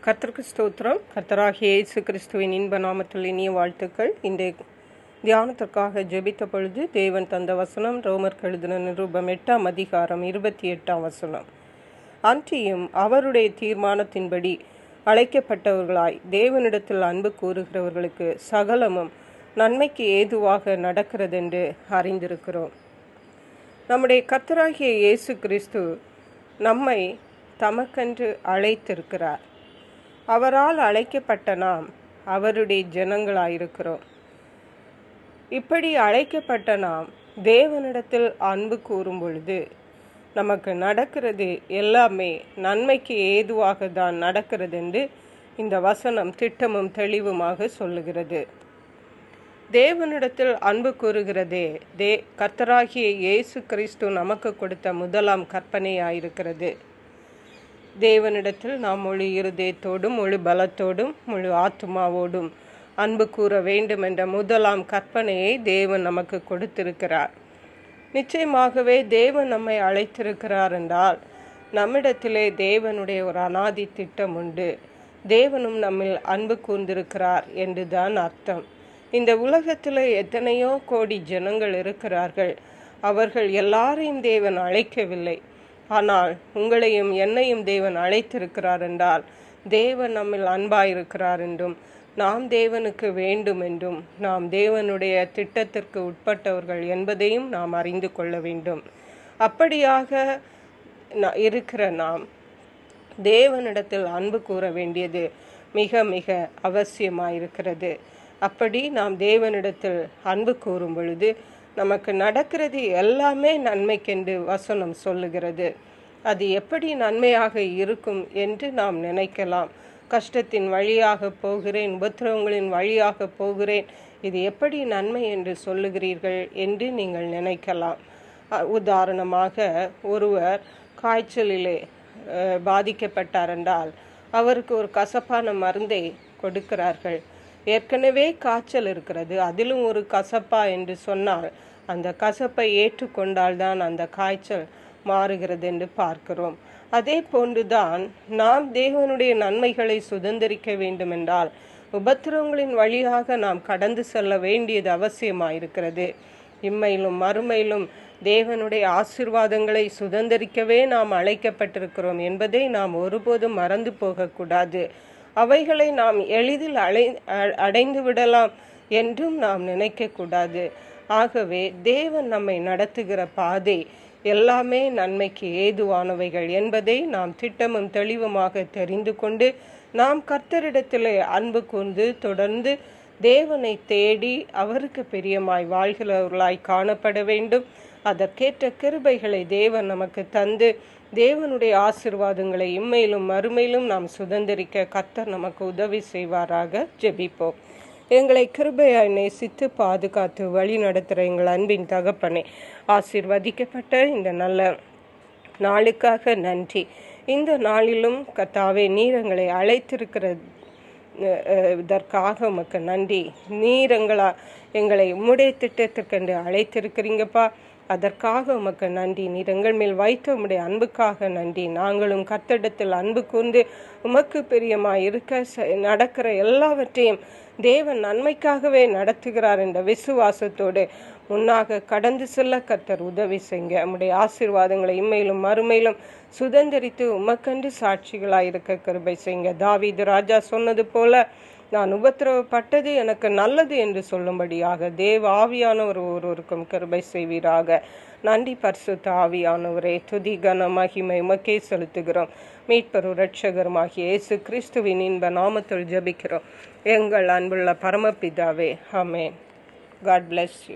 கர்த்தருக்கு ஸ்தோத்திரம். கர்த்தராகிய இயேசு கிறிஸ்துவின் இன்ப நாமத்தில் இனிய வாழ்த்துக்கள். இந்த தியானத்திற்காக ஜெபித்த பொழுது தேவன் தந்த வசனம் ரோமருக்கு எழுதின நிருபம் 8ஆம் அதிகாரம் 28ஆம் வசனம். அன்றியும் அவருடைய தீர்மானத்தின்படி அழைக்கப்பட்டவர்களாய் தேவனிடத்தில் அன்பு கூறுகிறவர்களுக்கு சகலமும் நன்மைக்கு ஏதுவாக நடக்கிறதென்று அறிந்திருக்கிறோம். நம்முடைய கர்த்தராகிய இயேசு கிறிஸ்து நம்மை தமக்கென்று அழைத்திருக்கிறார். அவரால் அழைக்கப்பட்ட நாம் அவருடைய ஜனங்களாயிருக்கிறோம். இப்படி அழைக்கப்பட்ட நாம் தேவனிடத்தில் அன்பு கூறும் பொழுது நமக்கு நடக்கிறது எல்லாமே நன்மைக்கு ஏதுவாக தான் நடக்கிறது என்று இந்த வசனம் திட்டமும் தெளிவுமாக சொல்லுகிறது. தேவனிடத்தில் அன்பு கூறுகிறதே கர்த்தராகிய இயேசு கிறிஸ்து நமக்கு கொடுத்த முதலாம் கற்பனையாயிருக்கிறது. தேவனிடத்தில் நாம் முழு இருதயத்தோடும் முழு பலத்தோடும் முழு ஆத்மாவோடும் அன்பு கூற வேண்டும் என்ற முதலாம் கற்பனையை தேவன் நமக்கு கொடுத்திருக்கிறார். நிச்சயமாகவே தேவன் நம்மை அழைத்திருக்கிறார் என்றால் நம்மிடத்திலே தேவனுடைய ஒரு அநாதி திட்டம் உண்டு. தேவனும் நம்மில் அன்பு கூர்ந்திருக்கிறார் என்றுதான் அர்த்தம். இந்த உலகத்தில் எத்தனையோ கோடி ஜனங்கள் இருக்கிறார்கள். அவர்கள் எல்லாரையும் தேவன் அழைக்கவில்லை. ஆனால் உங்களையும் என்னையும் தேவன் அழைத்திருக்கிறார் என்றால் தேவன் நம்மில் அன்பாயிருக்கிறார் என்றும் நாம் தேவனுக்கு வேண்டும் என்றும் நாம் தேவனுடைய திட்டத்திற்கு உட்பட்டவர்கள் என்பதையும் நாம் அறிந்து கொள்ள வேண்டும். அப்படியாக இருக்கிற நாம் தேவனிடத்தில் அன்பு கூற வேண்டியது மிக மிக அவசியமாயிருக்கிறது. அப்படி நாம் தேவனிடத்தில் அன்பு கூறும் பொழுது நமக்கு நடக்கிறது எல்லாமே நன்மைக்கென்று வசனம் சொல்லுகிறது. அது எப்படி நன்மையாக இருக்கும் என்று நாம் நினைக்கலாம். கஷ்டத்தின் வழியாக போகிறேன், உபத்திரவங்களின் வழியாக போகிறேன், இது எப்படி நன்மை என்று சொல்லுகிறீர்கள் என்று நீங்கள் நினைக்கலாம். உதாரணமாக ஒருவர் காய்ச்சலிலே பாதிக்கப்பட்டார் என்றால் அவருக்கு ஒரு கசப்பான மருந்தை கொடுக்கிறார்கள். ஏற்கனவே காய்ச்சல் இருக்கிறது, அதிலும் ஒரு கசப்பா என்று சொன்னால் அந்த கசப்பை ஏற்றுக்கொண்டால்தான் அந்த காய்ச்சல் மாறுகிறது என்று பார்க்கிறோம். அதே போன்றுதான் நாம் தேவனுடைய நன்மைகளை சுதந்திரிக்க வேண்டும் என்றால் உபத்திரவங்களின் வழியாக நாம் கடந்து செல்ல வேண்டியது அவசியமாயிருக்கிறது. இம்மையிலும் மறுமையிலும் தேவனுடைய ஆசீர்வாதங்களை சுதந்திரிக்கவே நாம் அழைக்கப்பட்டிருக்கிறோம் என்பதை நாம் ஒருபோதும் மறந்து போகக்கூடாது. அவைகளை நாம் எளிதில் அடைந்து விடலாம் என்றும் நாம் நினைக்கக்கூடாது. ஆகவே தேவன் நம்மை நடத்துகிற பாதை எல்லாமே நன்மைக்கு ஏதுவானவைகள் என்பதை நாம் திட்டமும் தெளிவுமாக தெரிந்து கொண்டு நாம் கர்த்தரிடத்திலே அன்பு கூர்ந்து தொடர்ந்து தேவனை தேடி அவருக்கு பிரியமாய் வாழ்கிறவர்களாய் காணப்பட வேண்டும். அதற்கேற்ற கிருபைகளை தேவன் நமக்கு தந்து தேவனுடைய ஆசீர்வாதங்களை இம்மையிலும் மறுமையிலும் நாம் சுதந்திரிக்க கர்த்தர் நமக்கு உதவி செய்வாராக. ஜெபிப்போம். எங்களை கிருபையாய் நேசித்து பாதுகாத்து வழி நடத்துகிற எங்கள் அன்பின் தகப்பனே, ஆசீர்வதிக்கப்பட்ட இந்த நல்ல நாளுக்காக நன்றி. இந்த நாளிலும் கர்த்தாவே நீர் எங்களை அழைத்திருக்கிற இதற்காக உமக்கு நன்றி. நீர் எங்களை உம்முடைய திட்டத்திற்கென்று அழைத்திருக்கிறீங்கப்பா, அதற்காக உமக்கு நன்றி. நீர் எங்கள் மேல் வைத்த உம்முடைய அன்புக்காக நன்றி. நாங்களும் கர்த்தரிடத்தில் அன்பு கூர்ந்து உமக்கு பிரியமாய் இருக்க நடக்கிற எல்லாவற்றையும் தேவன் நன்மைக்காகவே நடத்துகிறார் என்ற விசுவாசத்தோடு முன்னாக கடந்து செல்ல கர்த்தர் உதவி செய்யுங்க. நம்முடைய ஆசீர்வாதங்களை இம்மையிலும் மறுமையிலும் சுதந்திரித்து உமக்கென்று சாட்சிகளாயிருக்க கிருபை செய்யுங்க. தாவீது ராஜா சொன்னது போல நான் உபத்திரவப்பட்டது எனக்கு நல்லது என்று சொல்லும்படியாக தேவ ஆவியானவர் ஒருவருக்கும் கிருபை செய்வீராக. நன்றி பரிசுத்த ஆவியானவரே, துதி கன மகிமை உமக்கே செலுத்துகிறோம். மீட்பரும் இரட்சகருமாகிய இயேசு கிறிஸ்துவின் இன்ப நாமத்தில் ஜெபிக்கிறோம் எங்கள் அன்புள்ள பரமபிதாவே. ஆமென். God bless you.